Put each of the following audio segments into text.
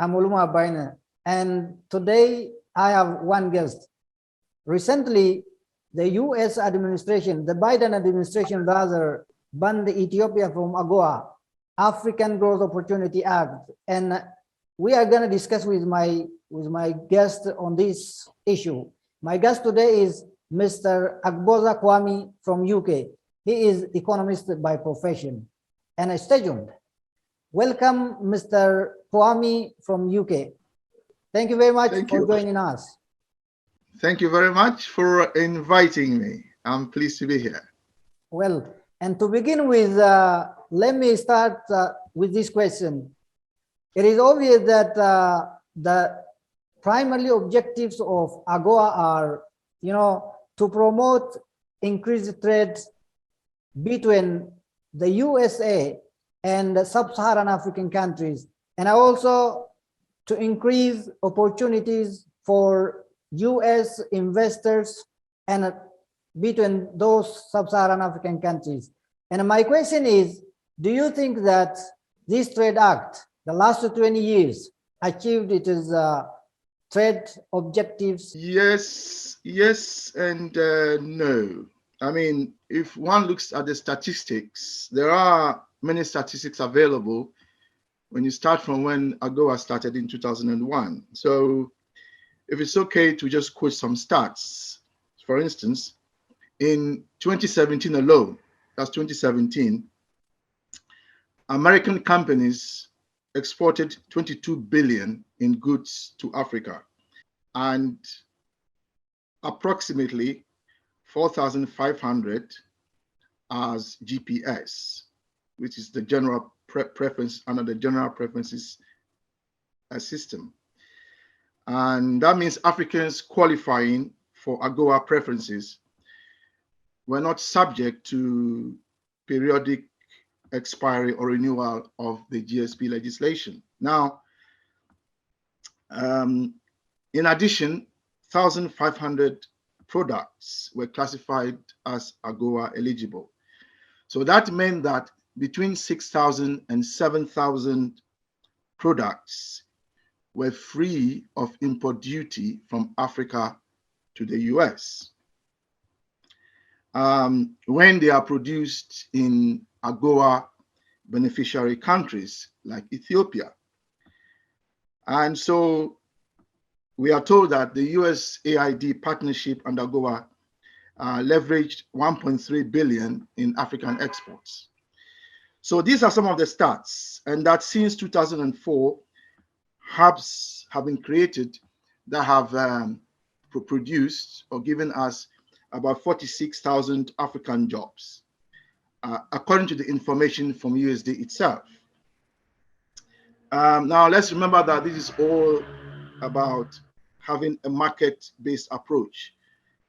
I'm Uluma Baina, and today I have one guest. Recently, the US administration, the Biden administration rather, banned Ethiopia from AGOA, African Growth Opportunity Act. And we are going to discuss with my guest on this issue. My guest today is Mr. Agboza Kwami from UK. He is economist by profession. And stay tuned. Welcome, Mr. Kwami from UK. Thank you very much for joining us. Thank you very much for inviting me. I'm pleased to be here. Well, and to begin with, let me start with this question. It is obvious that the primary objectives of AGOA are, to promote increased trade between the USA and the sub-Saharan African countries, and also to increase opportunities for US investors and between those sub-Saharan African countries. And my question is, do you think that this trade act, the last 20 years, achieved its trade objectives? Yes, and no. I mean, if one looks at the statistics, there are many statistics available when you start from when AGOA started in 2001. So if it's okay to just quote some stats, for instance, in 2017 alone, that's 2017, American companies exported 22 billion in goods to Africa, and approximately 4,500 as GPS, which is the general preference under the general preferences system. And that means Africans qualifying for AGOA preferences were not subject to periodic expiry or renewal of the GSP legislation. Now, in addition, 1,500 products were classified as AGOA eligible. So that meant that between 6,000 and 7,000 products were free of import duty from Africa to the US when they are produced in AGOA beneficiary countries like Ethiopia. And so we are told that the US-AID partnership and AGOA leveraged 1.3 billion in African exports. So these are some of the stats, and that since 2004, hubs have been created that have produced or given us about 46,000 African jobs, according to the information from USD itself. Now, let's remember that this is all about having a market-based approach.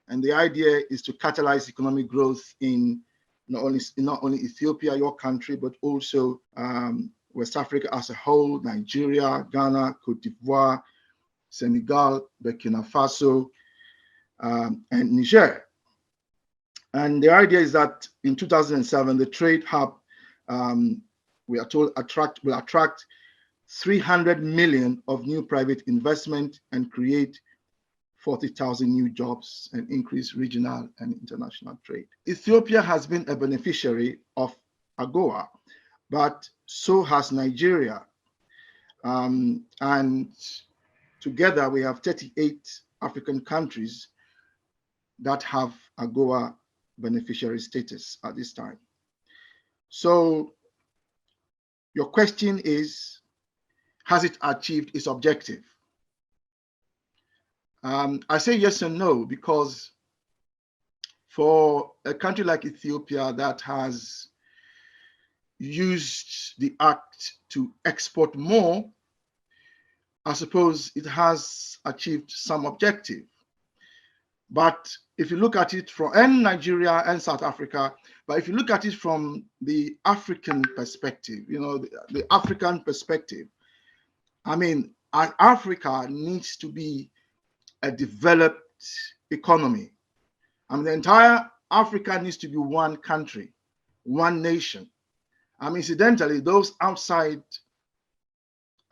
And the idea is to catalyze economic growth in not only Ethiopia, your country, but also West Africa as a whole, Nigeria, Ghana, Cote d'Ivoire, Senegal, Burkina Faso, and Niger. And the idea is that in 2007, the trade hub, we are told, will attract 300 million of new private investment and create 40,000 new jobs and increase regional and international trade. Ethiopia has been a beneficiary of AGOA, but so has Nigeria. And together we have 38 African countries that have AGOA beneficiary status at this time. So your question is, has it achieved its objective? I say yes and no, because for a country like Ethiopia that has used the act to export more, I suppose it has achieved some objective. But if you look at it from Nigeria and South Africa, but if you look at it from the African perspective, the African perspective, I mean, Africa needs to be a developed economy. I mean, the entire Africa needs to be one country, one nation. I mean, incidentally, those outside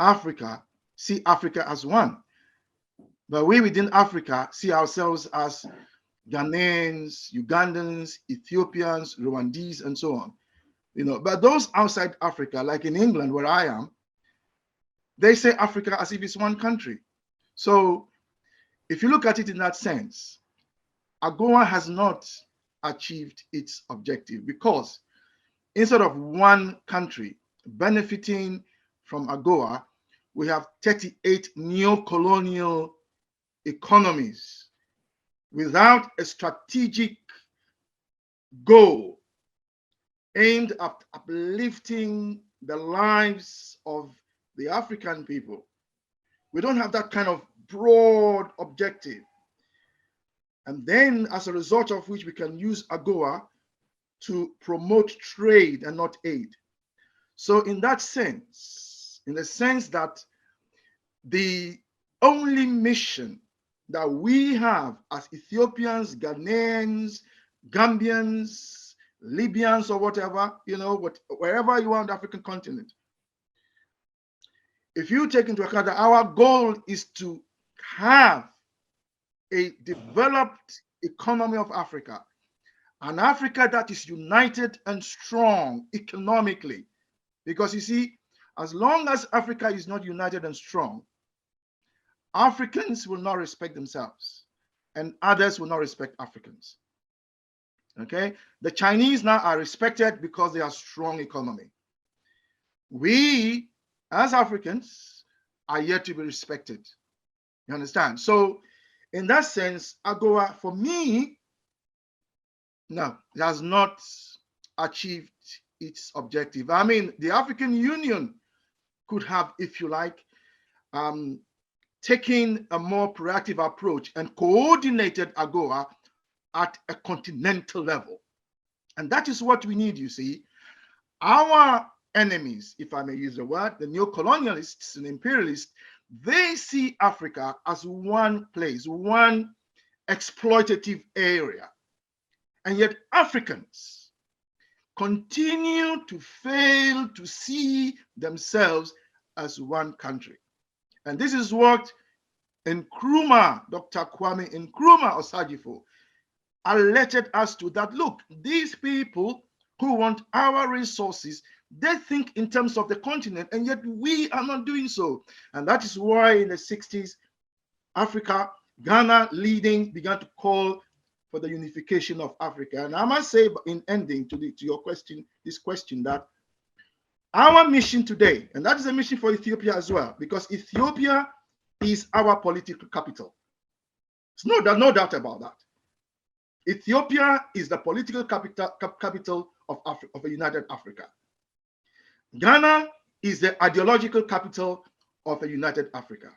Africa see Africa as one. But we within Africa see ourselves as Ghanaians, Ugandans, Ethiopians, Rwandese, and so on. But those outside Africa, like in England, where I am, they say Africa as if it's one country. So if you look at it in that sense, AGOA has not achieved its objective, because instead of one country benefiting from AGOA, we have 38 neo-colonial economies without a strategic goal aimed at uplifting the lives of the African people. We don't have that kind of broad objective. And then, as a result of which, we can use AGOA to promote trade and not aid. So in that sense, in the sense that the only mission that we have as Ethiopians, Ghanaians, Gambians, Libyans, or whatever, wherever you are on the African continent, if you take into account that our goal is to have a developed economy of Africa, an Africa that is united and strong economically, because you see, as long as Africa is not united and strong, Africans will not respect themselves, and others will not respect Africans. Okay, the Chinese now are respected because they are strong economy. We, as Africans, are yet to be respected. You understand? So, in that sense, AGOA, for me, no, it has not achieved its objective. I mean, the African Union could have, if you like, taken a more proactive approach and coordinated AGOA at a continental level. And that is what we need, you see. Our enemies, if I may use the word, the neo-colonialists and imperialists, they see Africa as one place, one exploitative area. And yet Africans continue to fail to see themselves as one country. And this is what Nkrumah, Dr. Kwami Nkrumah Osajifo, alerted us to, that look, these people who want our resources, they think in terms of the continent, and yet we are not doing so. And that is why in the 60s, Africa, Ghana leading, began to call for the unification of Africa. And I must say, in ending to your question, this question, that our mission today, and that is a mission for Ethiopia as well, because Ethiopia is our political capital. There's no doubt about that. Ethiopia is the political capital of a united Africa. Ghana is the ideological capital of a united Africa.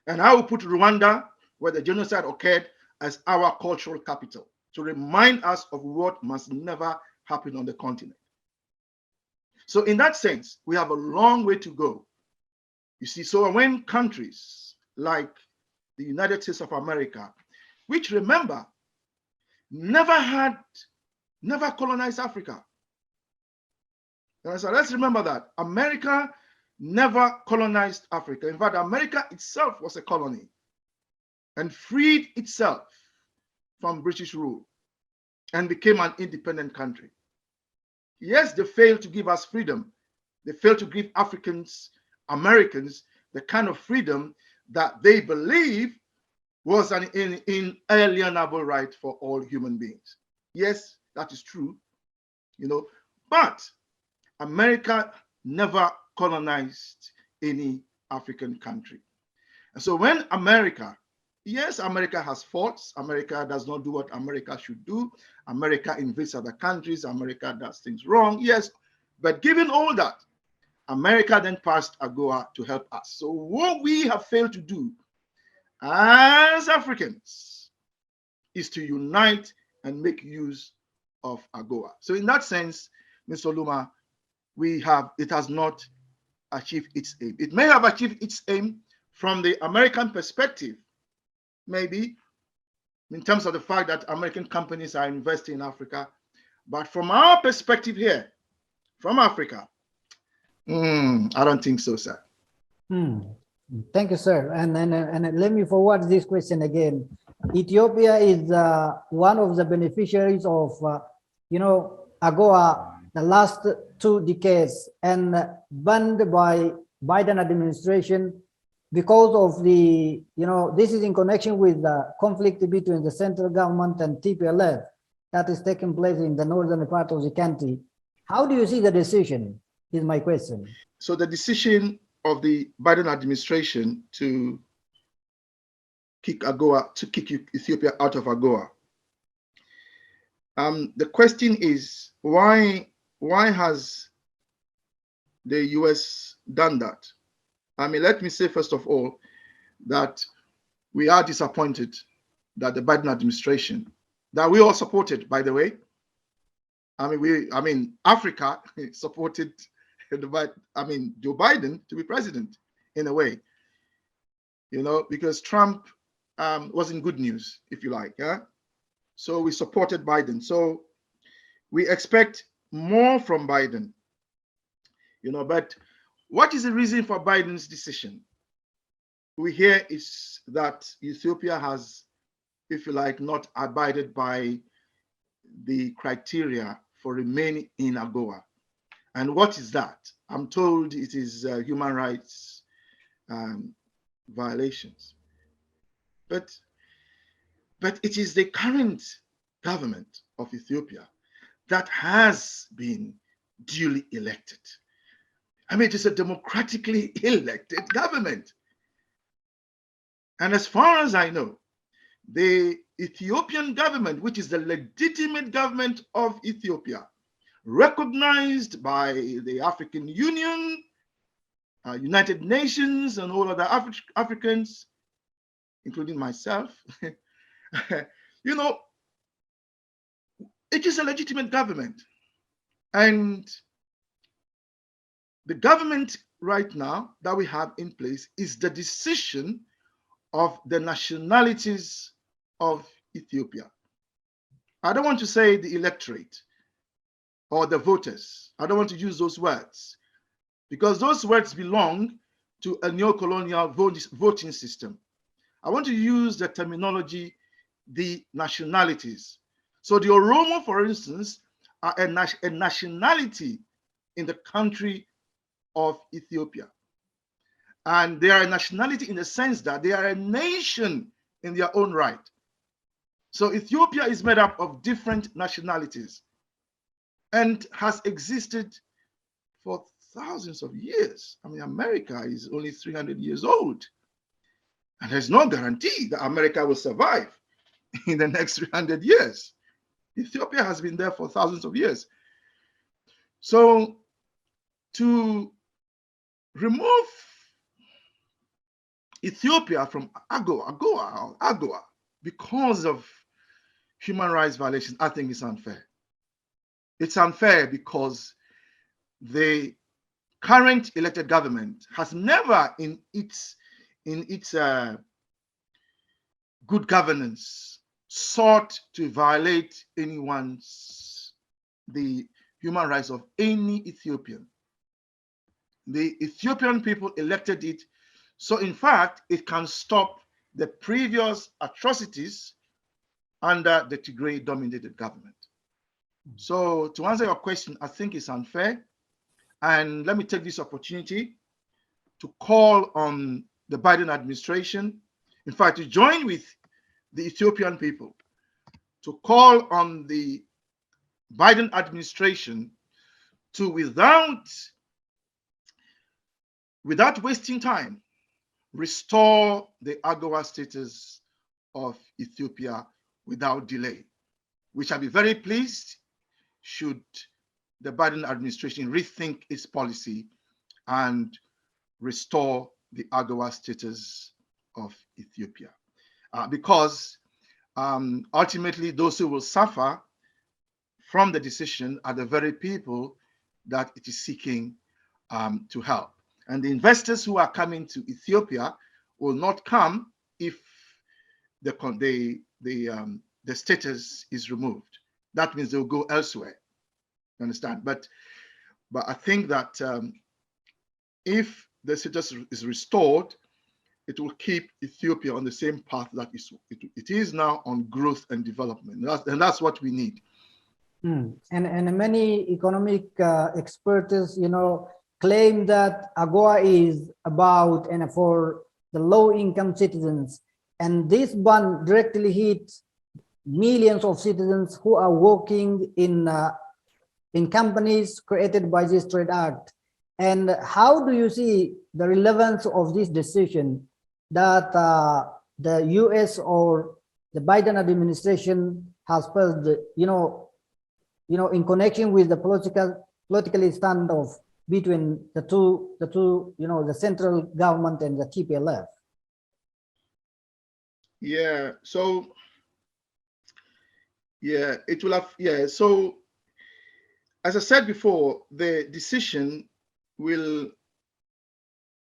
And I will put Rwanda, where the genocide occurred, as our cultural capital, to remind us of what must never happen on the continent. So in that sense, we have a long way to go. You see, so when countries like the United States of America, which, remember, never colonized Africa. So let's remember that America never colonized Africa. In fact, America itself was a colony and freed itself from British rule and became an independent country. Yes, they failed to give us freedom. They failed to give Africans, Americans, the kind of freedom that they believe was an inalienable right for all human beings. Yes, that is true, but America never colonized any African country. And so when America, yes, America has faults. America does not do what America should do. America invades other countries. America does things wrong. Yes, but given all that, America then passed AGOA to help us. So what we have failed to do as Africans is to unite and make use of AGOA. So in that sense, Mr. Luma, it has not achieved its aim. It may have achieved its aim from the American perspective, maybe, in terms of the fact that American companies are investing in Africa. But from our perspective here, from Africa, I don't think so, sir. Hmm. Thank you, sir. And let me forward this question again. Ethiopia is one of the beneficiaries of, AGOA the last 2 decades and banned by Biden administration because of the, this is in connection with the conflict between the central government and TPLF that is taking place in the northern part of the country. How do you see the decision is my question. So the decision of the Biden administration to kick Ethiopia out of AGOA. The question is why has the US done that? I mean, let me say first of all that we are disappointed that the Biden administration, that we all supported, by the way. I mean, Africa supported Joe Biden to be president in a way, because Trump wasn't good news, if you like. Yeah? So we supported Biden. So we expect more from Biden, but what is the reason for Biden's decision? We hear is that Ethiopia has, if you like, not abided by the criteria for remaining in AGOA. And what is that? I'm told it is human rights violations. But it is the current government of Ethiopia that has been duly elected. I mean, it is a democratically elected government. And as far as I know, the Ethiopian government, which is the legitimate government of Ethiopia, recognized by the African Union, United Nations, and all other Africans, including myself, it is a legitimate government. And the government right now that we have in place is the decision of the nationalities of Ethiopia. I don't want to say the electorate or the voters. I don't want to use those words because those words belong to a neo-colonial voting system. I want to use the terminology, the nationalities. So the Oromo, for instance, are a nationality in the country of Ethiopia. And they are a nationality in the sense that they are a nation in their own right. So Ethiopia is made up of different nationalities and has existed for thousands of years. I mean, America is only 300 years old. And there's no guarantee that America will survive in the next 300 years. Ethiopia has been there for thousands of years. So to remove Ethiopia from AGOA, because of human rights violations, I think it's unfair. It's unfair because the current elected government has never in its good governance sought to violate the human rights of any Ethiopian. The Ethiopian people elected it, so in fact it can stop the previous atrocities under the Tigray dominated government. So to answer your question, I think it's unfair. And let me take this opportunity to call on the Biden administration, in fact, to join with the Ethiopian people, to call on the Biden administration to, without wasting time, restore the AGOA status of Ethiopia without delay. We shall be very pleased should the Biden administration rethink its policy and restore the AGOA status of Ethiopia. Because ultimately those who will suffer from the decision are the very people that it is seeking to help. And the investors who are coming to Ethiopia will not come if the status is removed. That means they'll go elsewhere. You understand? But I think that if the status is restored, it will keep Ethiopia on the same path that it is now on growth and development. And that's what we need. And many economic experts, claim that AGOA is about and for the low-income citizens, and this ban directly hits millions of citizens who are working in companies created by this trade act. And how do you see the relevance of this decision that the US or the Biden administration has passed, in connection with the politically standoff between the two, the central government and the TPLF? Yeah. So yeah, it will have. Yeah. So as I said before, the decision will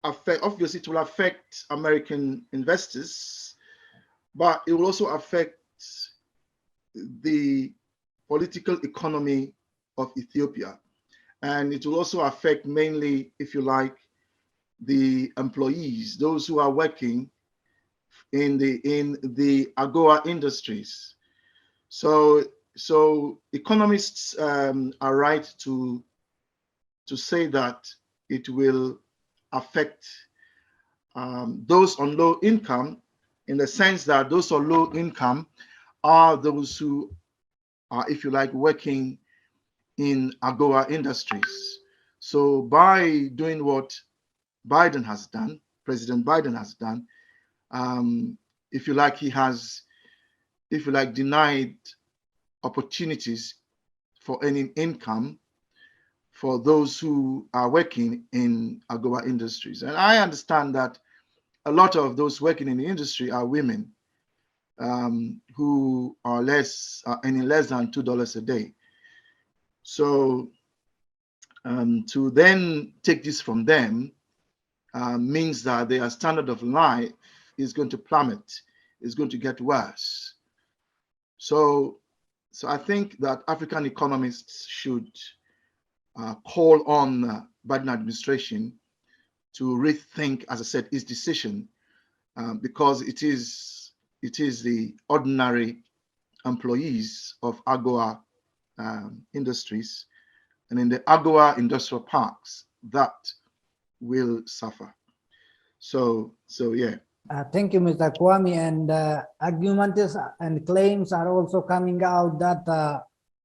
affect. Obviously, it will affect American investors, but it will also affect the political economy of Ethiopia. And it will also affect mainly, if you like, the employees, those who are working in the AGOA industries. So economists are right to say that it will affect those on low income, in the sense that those on low income are those who are, if you like, working in AGOA industries. So by doing what Biden has done, President Biden has done, if you like, he has, if you like, denied opportunities for earning income for those who are working in AGOA industries. And I understand that a lot of those working in the industry are women who are earning less than $2 a day. So to then take this from them means that their standard of life is going to plummet, is going to get worse. So I think that African economists should call on Biden administration to rethink, as I said, its decision, because it is the ordinary employees of AGOA industries and in the AGOA industrial parks that will suffer. So yeah. Thank you, Mr. Kwami. And arguments and claims are also coming out that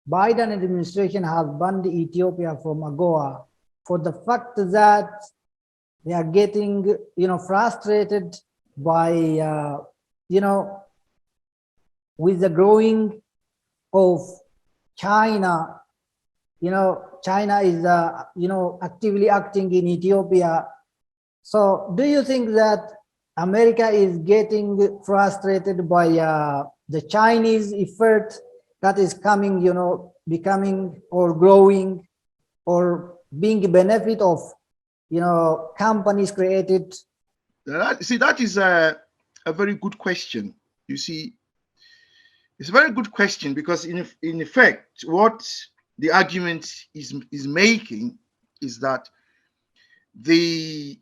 Biden administration has banned Ethiopia from AGOA for the fact that they are getting, frustrated by, with the growing of China. China is, actively acting in Ethiopia. So do you think that America is getting frustrated by the Chinese effort that is coming, becoming or growing or being a benefit of, companies created? That is a very good question. You see, it's a very good question, because in effect, what the argument is making is that the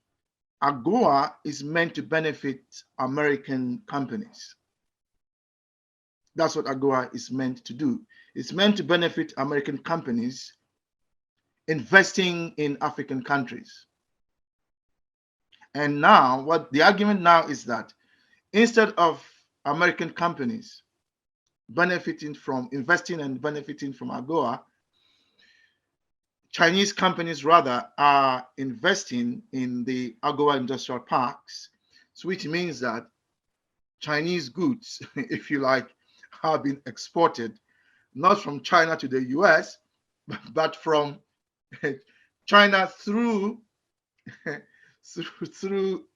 AGOA is meant to benefit American companies. That's what AGOA is meant to do. It's meant to benefit American companies investing in African countries. And now, what the argument now is that instead of American companies benefiting from investing and benefiting from AGOA, Chinese companies rather are investing in the AGOA industrial parks, so which means that Chinese goods, if you like, have been exported not from China to the US, but from China through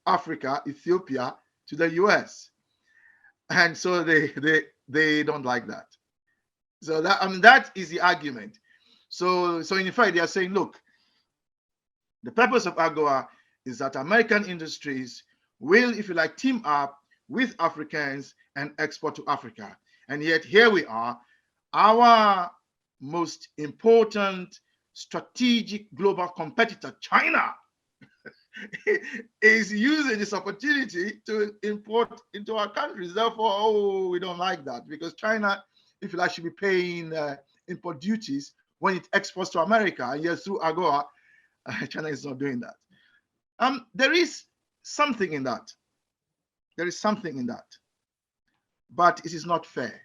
Africa, Ethiopia, to the US. And so they don't like that. So that is the argument. So in fact, they are saying, look, the purpose of AGOA is that American industries will, if you like, team up with Africans and export to Africa. And yet here we are, our most important strategic global competitor, China, is using this opportunity to import into our countries. Therefore, oh, we don't like that because China, if you like, should be paying import duties when it exports to America. And yet through AGOA, China is not doing that. There is something in that. There is something in that. But it is not fair.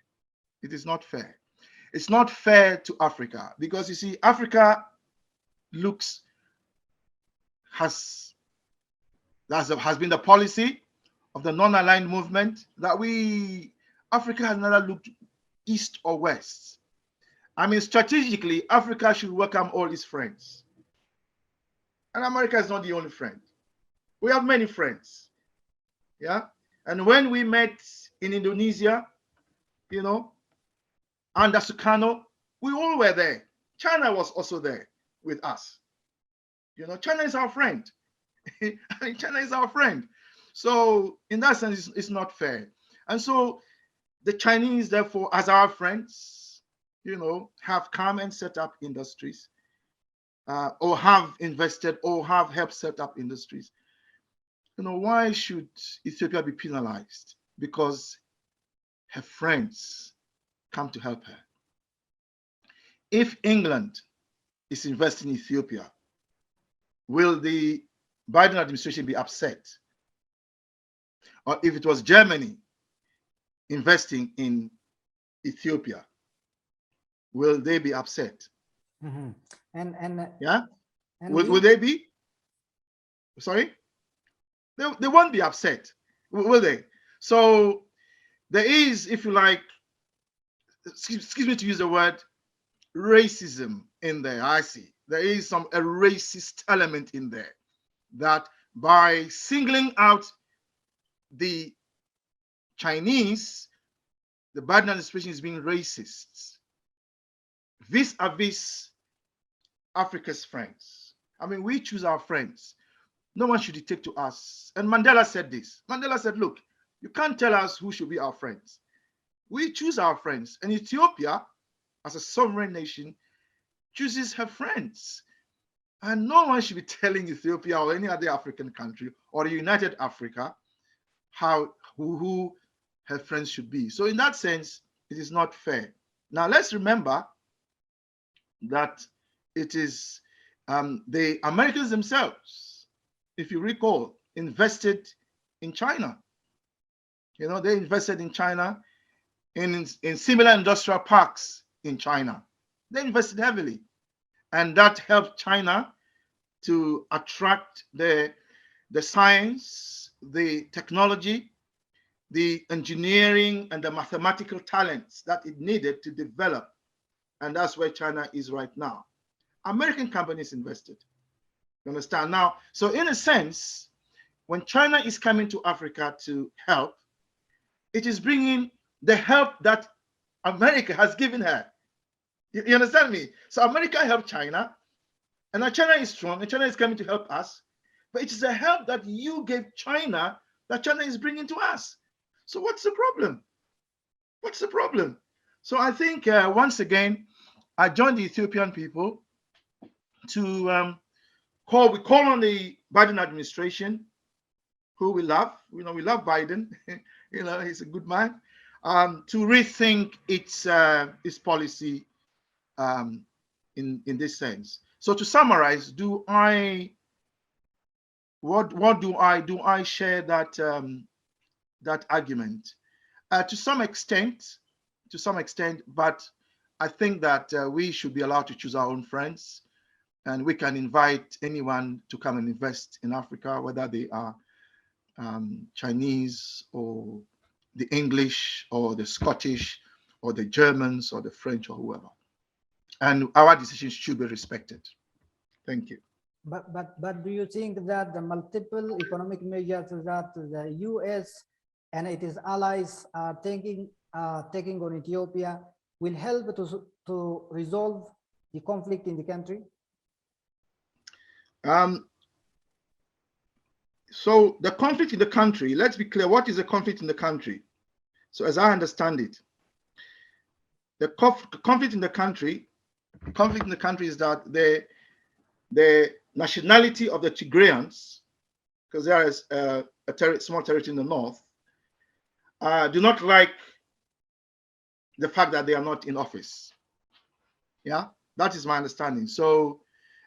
It is not fair. It's not fair to Africa because you see, Africa has been the policy of the non-aligned movement that Africa has never looked east or west. I mean, strategically, Africa should welcome all its friends. And America is not the only friend. We have many friends. Yeah. And when we met in Indonesia, under Sukarno, we all were there. China was also there with us. China is our friend. China is our friend. So in that sense, it's not fair. And so the Chinese, therefore, as our friends, have come and set up industries, or have invested or have helped set up industries. Why should Ethiopia be penalized? Because her friends come to help her. If England is investing in Ethiopia, will the Biden administration be upset? Or if it was Germany investing in Ethiopia, will they be upset? Mm-hmm. Yeah, will they be? Sorry, they won't be upset, will they? So there is, if you like, excuse me to use the word, racism in there. I see there is a racist element in there, that by singling out the Chinese, the Biden administration is being racist vis-a-vis Africa's friends. I mean, we choose our friends. No one should dictate to us. And Mandela said this. Mandela said, look, you can't tell us who should be our friends. We choose our friends. And Ethiopia, as a sovereign nation, chooses her friends. And no one should be telling Ethiopia or any other African country or United Africa who her friends should be. So in that sense, it is not fair. Now let's remember that it is the Americans themselves, if you recall, invested in China. They invested in China in similar industrial parks in China. They invested heavily. And that helped China to attract the science, the technology, the engineering, and the mathematical talents that it needed to develop. And that's where China is right now. American companies invested. You understand? Now, so in a sense, when China is coming to Africa to help, it is bringing the help that America has given her. You understand me? So America helped China, and now China is strong, and China is coming to help us. But it is a help that you gave China that China is bringing to us. So what's the problem? What's the problem? So I think once again, I joined the Ethiopian people to we call on the Biden administration, who we love. We love Biden. He's a good man. To rethink its policy in this sense. So to summarize, do I share that argument? To some extent, but I think that we should be allowed to choose our own friends, and we can invite anyone to come and invest in Africa, whether they are Chinese or the English or the Scottish or the Germans or the French or whoever. And our decisions should be respected. Thank you. But do you think that the multiple economic measures that the US and its allies are taking on Ethiopia will help to resolve the conflict in the country? So the conflict in the country, let's be clear, what is the conflict in the country? So as I understand it, the conflict in the country is that the nationality of the Tigrayans because there is a small territory in the north, do not like the fact that they are not in office. Yeah, that is my understanding. So,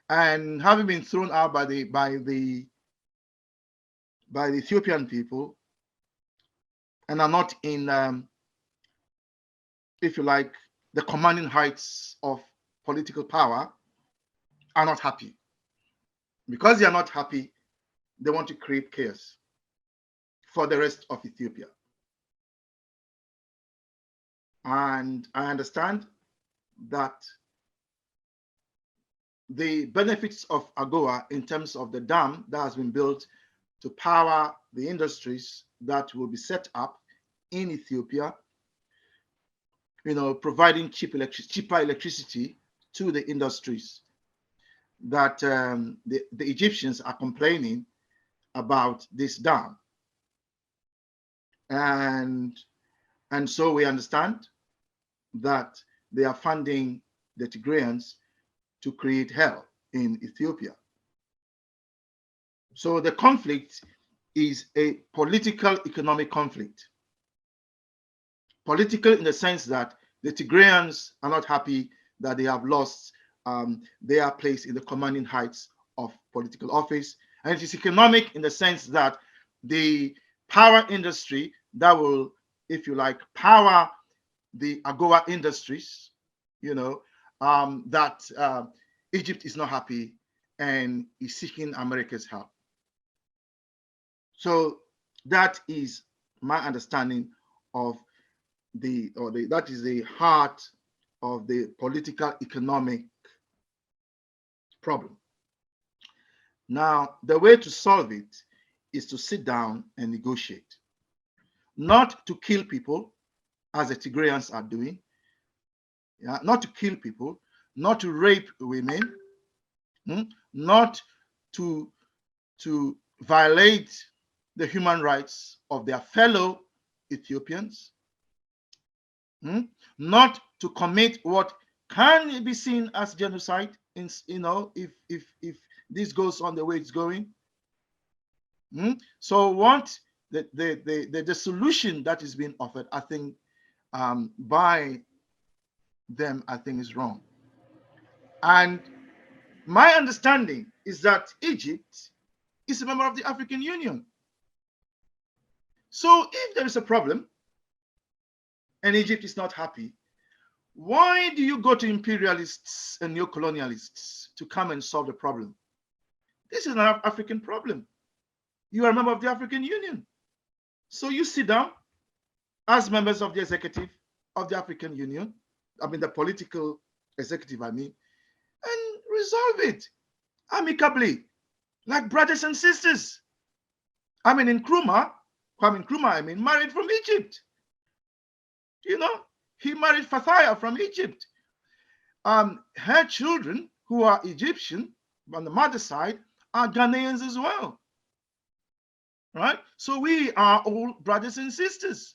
and having been thrown out by the Ethiopian people, and are not in, if you like, the commanding heights of political power, are not happy. Because they are not happy, they want to create chaos for the rest of Ethiopia. And I understand that the benefits of AGOA in terms of the dam that has been built to power the industries that will be set up in Ethiopia, providing cheaper electricity to the industries, that the Egyptians are complaining about this dam. And so we understand that they are funding the Tigrayans to create hell in Ethiopia. So the conflict is a political economic conflict. Political in the sense that the Tigrayans are not happy that they have lost their place in the commanding heights of political office. And it is economic in the sense that the power industry that will, if you like, power the AGOA industries, that Egypt is not happy and is seeking America's help. So that is my understanding of that is the heart of the political economic problem. Now, the way to solve it is to sit down and negotiate, not to kill people as the Tigrayans are doing, not to kill people, not to rape women, not to violate the human rights of their fellow Ethiopians, not to commit what can be seen as genocide, if this goes on the way it's going. So what the solution that is being offered, I think, by them, I think is wrong. And my understanding is that Egypt is a member of the African Union. So if there is a problem and Egypt is not happy, why do you go to imperialists and neocolonialists to come and solve the problem? This is an African problem. You are a member of the African Union. So you sit down as members of the executive of the African Union, the political executive, and resolve it amicably, like brothers and sisters. In Nkrumah, Kwami Nkrumah, married from Egypt. He married Fathaya from Egypt. Her children, who are Egyptian on the mother's side, are Ghanaians as well. Right? So we are all brothers and sisters.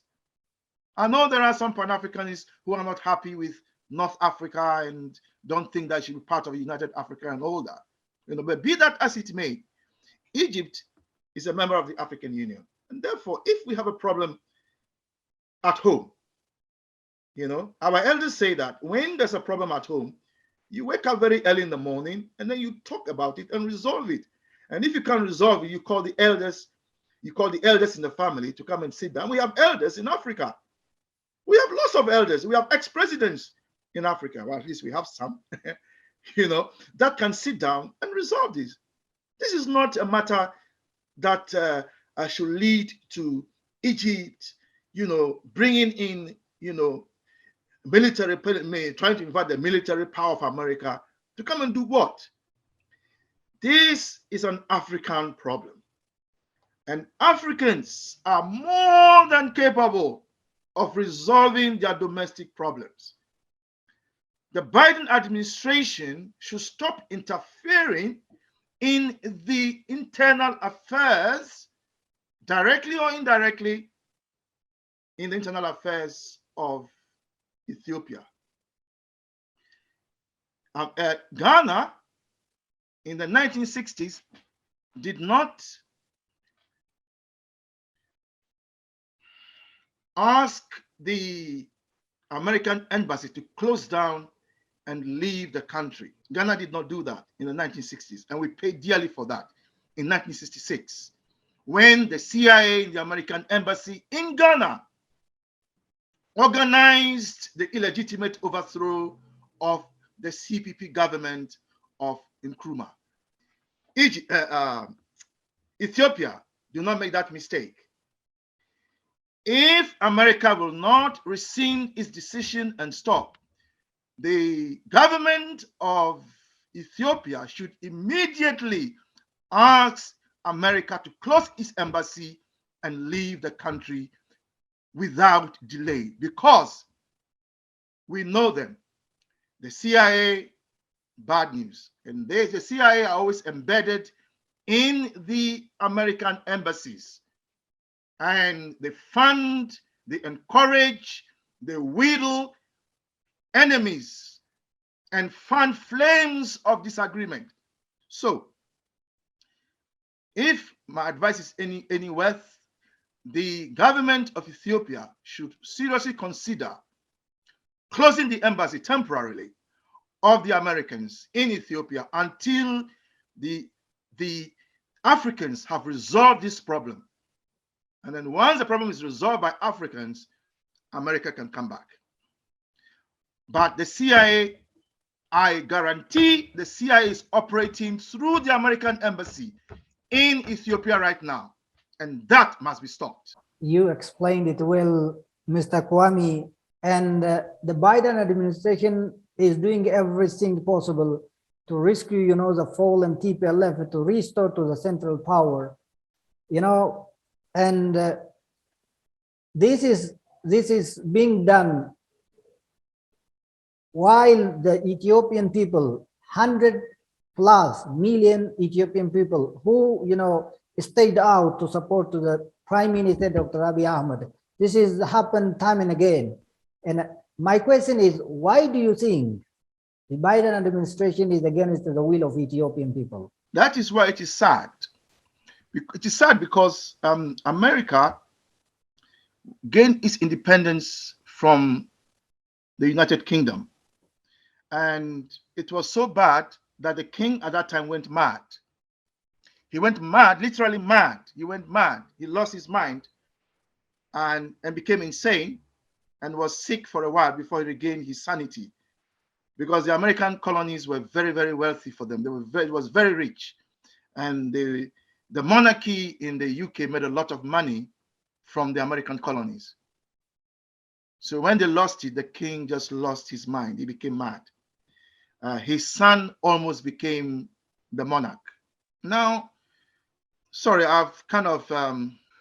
I know there are some Pan-Africanists who are not happy with North Africa and don't think that should be part of United Africa and all that. But be that as it may, Egypt is a member of the African Union. And therefore, if we have a problem at home, our elders say that when there's a problem at home, you wake up very early in the morning and then you talk about it and resolve it. And if you can't resolve it, you call the elders in the family to come and sit down. We have elders in Africa. We have lots of elders. We have ex-presidents in Africa. Well, at least we have some, that can sit down and resolve this. This is not a matter that should lead to Egypt, bringing in, military, trying to invade the military power of America to come and do what? This is an African problem. And Africans are more than capable of resolving their domestic problems. The Biden administration should stop interfering in the internal affairs, directly or indirectly, in the internal affairs of Ethiopia. Ghana in the 1960s did not asked the American embassy to close down and leave the country. Ghana did not do that in the 1960s, and we paid dearly for that in 1966, when the CIA in the American embassy in Ghana organized the illegitimate overthrow of the CPP government of Nkrumah. Ethiopia, do not make that mistake. If America will not rescind its decision and stop, the government of Ethiopia should immediately ask America to close its embassy and leave the country without delay, because we know them. The CIA, bad news. And the CIA are always embedded in the American embassies. And they fund, they encourage, they wheedle enemies and fan flames of disagreement. So, if my advice is any worth, the government of Ethiopia should seriously consider closing the embassy temporarily of the Americans in Ethiopia until the Africans have resolved this problem. And then once the problem is resolved by Africans, America can come back. But the CIA, I guarantee the CIA is operating through the American embassy in Ethiopia right now. And that must be stopped. You explained it well, Mr. Kwami. And the Biden administration is doing everything possible to rescue, the fallen TPLF, to restore to the central power, and this is being done while the Ethiopian people, 100+ million Ethiopian people who, stayed out to support to the Prime Minister Dr. Abiy Ahmed. This has happened time and again. And my question is, why do you think the Biden administration is against the will of Ethiopian people? That is why it is sad. It is sad because America gained its independence from the United Kingdom. And it was so bad that the king at that time went mad. He went mad, literally mad. He went mad. He lost his mind and became insane and was sick for a while before he regained his sanity. Because the American colonies were very, very wealthy for them. It was very rich. And the monarchy in the UK made a lot of money from the American colonies. So when they lost it, the king just lost his mind. He became mad. His son almost became the monarch. Now, sorry, I've kind of...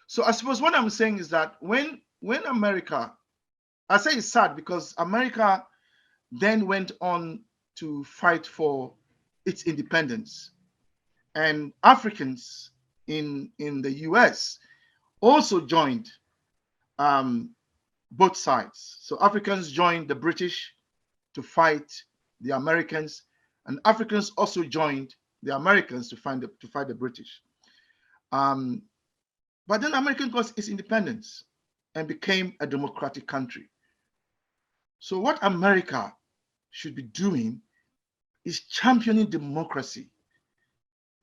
so I suppose what I'm saying is that when America... I say it's sad because America then went on to fight for its independence. And Africans in the US also joined both sides. So Africans joined the British to fight the Americans, and Africans also joined the Americans to fight the British. But then America got its independence and became a democratic country. So what America should be doing is championing democracy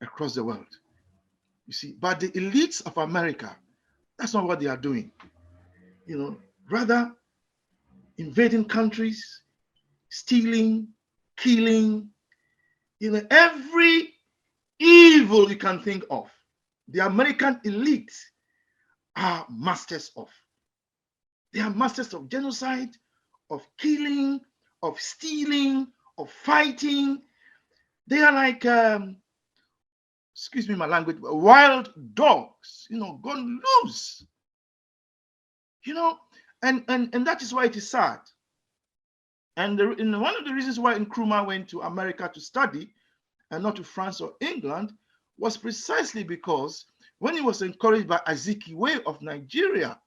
across the world. You see, but the elites of America, that's not what they are doing. Rather invading countries, stealing, killing, every evil you can think of, the American elite are masters of. They are masters of genocide, of killing, of stealing, of fighting. They are like, excuse me my language, wild dogs, gone loose. And that is why it is sad. And one of the reasons why Nkrumah went to America to study and not to France or England was precisely because when he was encouraged by Azikiwe of Nigeria,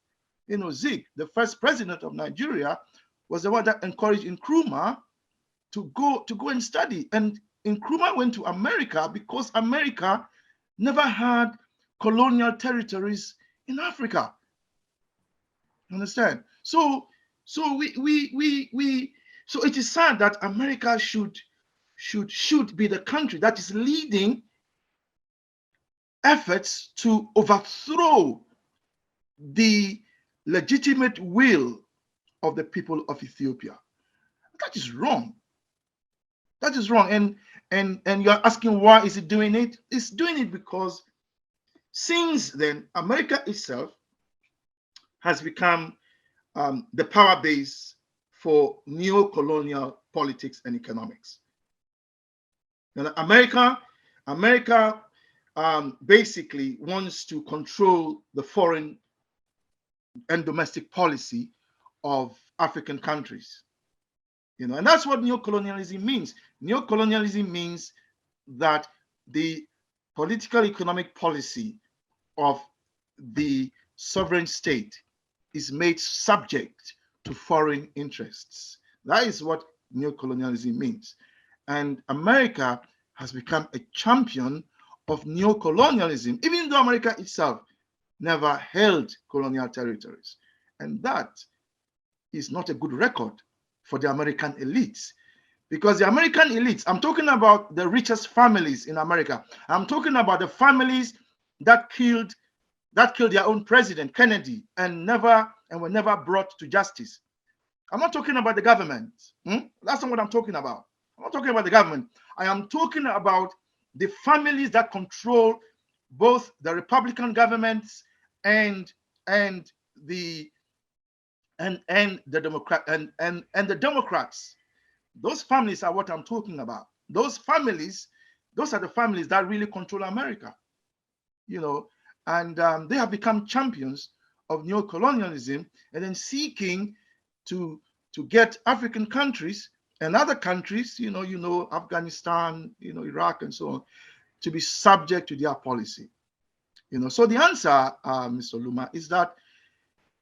Zik, the first president of Nigeria, was the one that encouraged Nkrumah to go and study. And Nkrumah went to America because America never had colonial territories in Africa. Understand? So so it is sad that America should be the country that is leading efforts to overthrow the legitimate will of the people of Ethiopia. That is wrong. That is wrong. And you're asking why is it doing it? It's doing it because since then, America itself has become the power base for neo-colonial politics and economics. And America basically wants to control the foreign and domestic policy of African countries. And that's what neo-colonialism means. Neo-colonialism means that the political economic policy of the sovereign state is made subject to foreign interests. That is what neo-colonialism means. And America has become a champion of neo-colonialism, even though America itself never held colonial territories. And that is not a good record for the American elites. Because the American elites, I'm talking about the richest families in America. I'm talking about the families that killed their own president, Kennedy, and were never brought to justice. I'm not talking about the government. That's not what I'm talking about. I'm not talking about the government. I am talking about the families that control both the Republican governments and the Democrats. Those families are what I'm talking about. Those are the families that really control America. And they have become champions of neo-colonialism and then seeking to get African countries and other countries, Afghanistan, Iraq, and so on, to be subject to their policy. So the answer, Mr. Luma, is that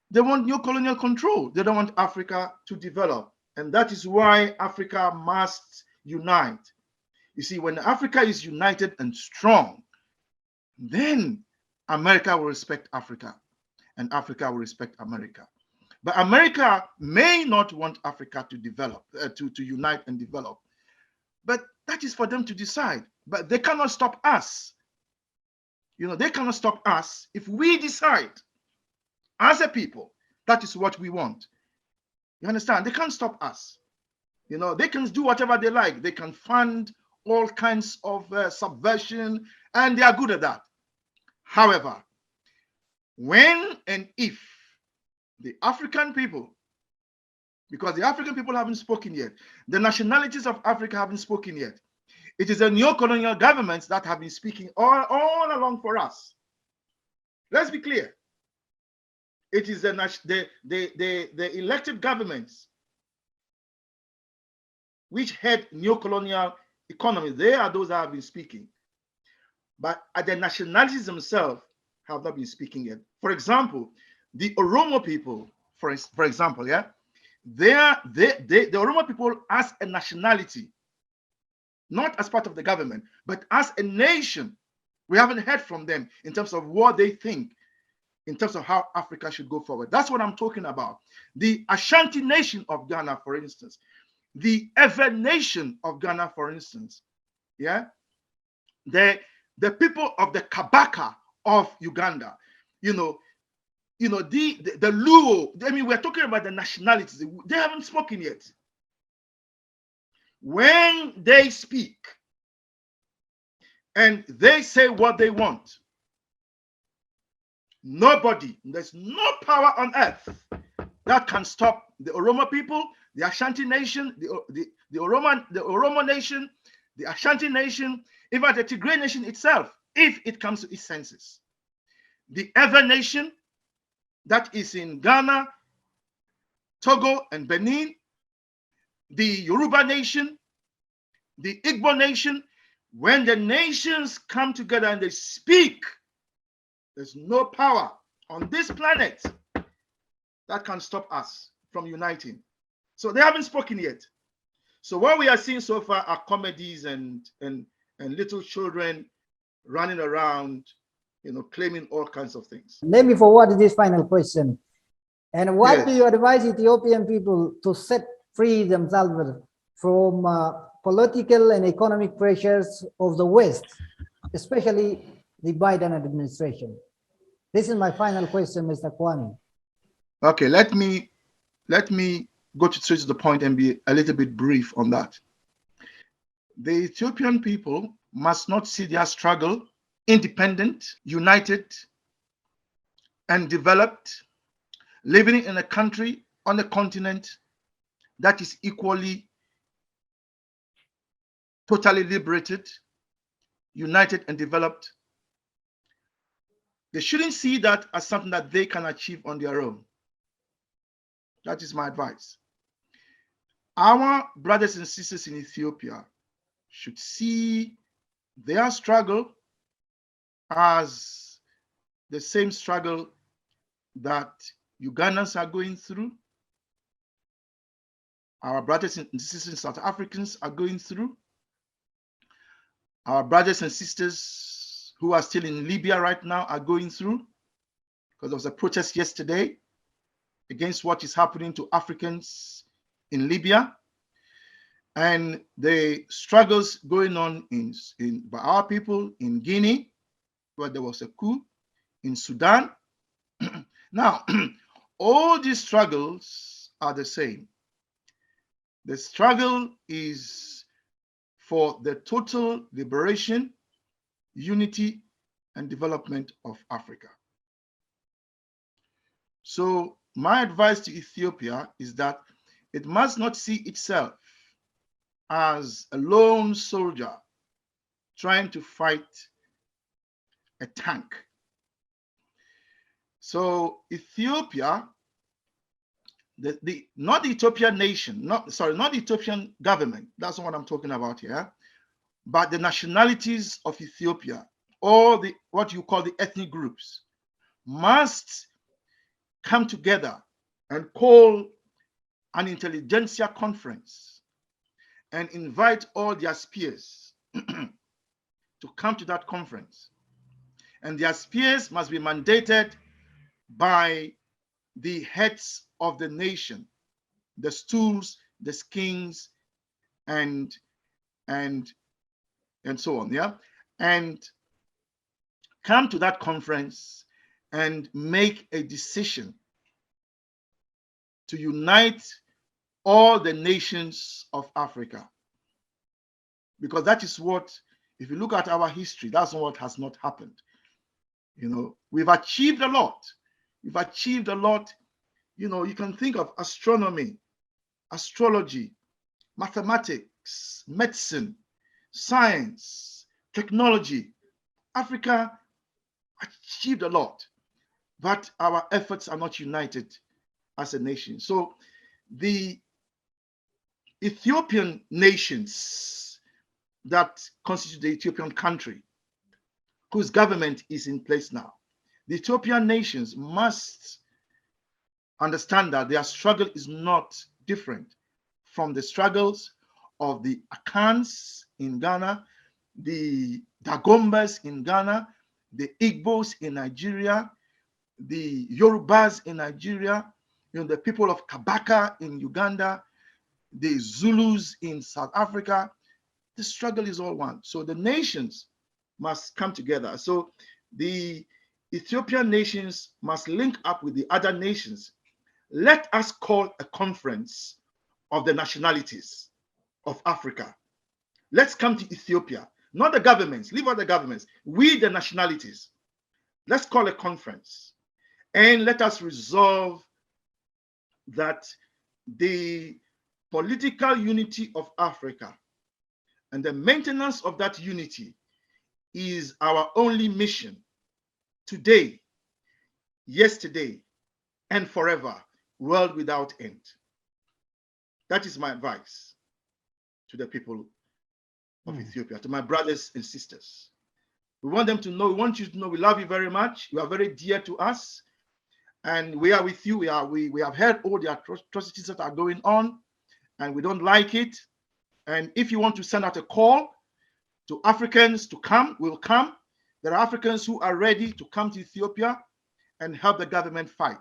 they want neo-colonial control. They don't want Africa to develop. And that is why Africa must unite. You see, when Africa is united and strong, then America will respect Africa, and Africa will respect America. But America may not want Africa to develop, to unite and develop. But that is for them to decide. But they cannot stop us. They cannot stop us if we decide as a people that is what we want. You understand? They can't stop us. They can do whatever they like. They can fund all kinds of subversion, and they are good at that. However, when and if the African people, because the African people haven't spoken yet, the nationalities of Africa haven't spoken yet, it is the neo-colonial governments that have been speaking all along for us. Let's be clear. It is the elected governments which head neo-colonial economies. They are those that have been speaking. But the nationalities themselves have not been speaking yet. For example, the Oromo people, for example, the Oromo people as a nationality, not as part of the government, but as a nation, we haven't heard from them in terms of what they think, in terms of how Africa should go forward. That's what I'm talking about. The Ashanti nation of Ghana, for instance, the Ewe nation of Ghana, for instance, the people of the Kabaka of Uganda, the Luo. I mean, we're talking about the nationalities. They haven't spoken yet. When they speak and they say what they want, there's no power on earth that can stop the Oromo people, the Ashanti nation, the Oromo nation, the Ashanti nation, even the Tigray nation itself, if it comes to its senses. The Ewe nation that is in Ghana, Togo, and Benin, the Yoruba nation, the Igbo nation, when the nations come together and they speak, there's no power on this planet that can stop us from uniting. So they haven't spoken yet. So what we are seeing so far are comedies and little children running around, claiming all kinds of things. Let me forward this final question. And what do Yes. you advise Ethiopian people to set free themselves from political and economic pressures of the West, especially the Biden administration? This is my final question, Mr. Kwami. Okay, let me go straight to the point and be a little bit brief on that. The Ethiopian people must not see their struggle independent, united, and developed, living in a country on a continent that is equally totally liberated, united, and developed. They shouldn't see that as something that they can achieve on their own. That is my advice. Our brothers and sisters in Ethiopia should see their struggle as the same struggle that Ugandans are going through, our brothers and sisters in South Africans are going through, our brothers and sisters who are still in Libya right now are going through, because there was a protest yesterday against what is happening to Africans in Libya, and the struggles going on by our people in Guinea, where there was a coup, in Sudan. Now, all these struggles are the same. The struggle is for the total liberation, unity, and development of Africa. So my advice to Ethiopia is that it must not see itself as a lone soldier trying to fight a tank. So Ethiopia, not the Ethiopian nation, not the Ethiopian government, that's not what I'm talking about here, but the nationalities of Ethiopia, or what you call the ethnic groups, must come together and call an intelligentsia conference and invite all their peers to come to that conference. And their peers must be mandated by the heads of the nation, the stools, the kings, and so on, yeah, and come to that conference and make a decision to unite all the nations of Africa. Because that is what, if you look at our history, that's what has not happened. You know, we've achieved a lot. We've achieved a lot. You know, you can think of astronomy, astrology, mathematics, medicine, science, technology. Africa achieved a lot, but our efforts are not united as a nation. So the Ethiopian nations that constitute the Ethiopian country, whose government is in place now, the Ethiopian nations must understand that their struggle is not different from the struggles of the Akans in Ghana, the Dagombas in Ghana, the Igbos in Nigeria, the Yorubas in Nigeria, you know, the people of Kabaka in Uganda, the Zulus in South Africa. The struggle is all one. So the nations must come together. So the Ethiopian nations must link up with the other nations. Let us call a conference of the nationalities of Africa. Let's come to Ethiopia, not the governments, leave out the governments, we the nationalities. Let's call a conference and let us resolve that the political unity of Africa and the maintenance of that unity is our only mission today, yesterday, and forever, world without end. That is my advice to the people of Ethiopia, to my brothers and sisters. We want them to know, we want you to know we love you very much. You are very dear to us. And we are with you. We have heard all the atrocities that are going on, and we don't like it. And if you want to send out a call to Africans to come, we'll come. There are Africans who are ready to come to Ethiopia and help the government fight.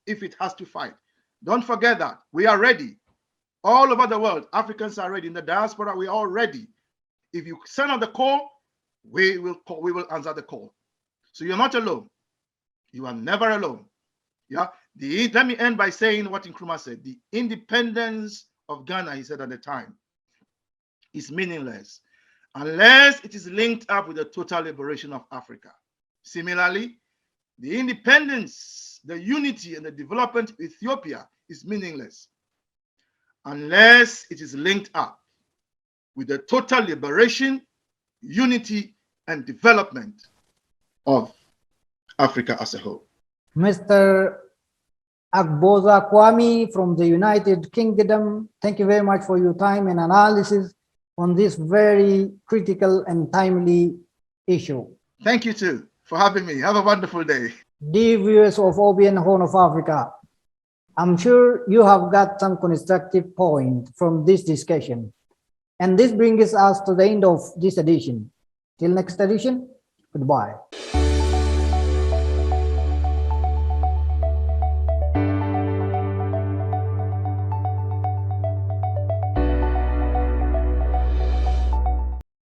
if it has to fight. Don't forget that. We are ready. All over the world, Africans are ready. In the diaspora, we are all ready. If you send out the call, we will answer the call. So you're not alone. You are never alone. Yeah. Let me end by saying what Nkrumah said. The independence of Ghana, he said at the time, is meaningless unless it is linked up with the total liberation of Africa. Similarly, the independence, the unity, and the development of Ethiopia is meaningless unless it is linked up with the total liberation, unity, and development of Africa as a whole. Mr. Agboza Kwami from the United Kingdom, thank you very much for your time and analysis on this very critical and timely issue. Thank you too for having me. Have a wonderful day. Dear viewers of OBN Horn of Africa, I'm sure you have got some constructive point from this discussion. And this brings us to the end of this edition. Till next edition, goodbye.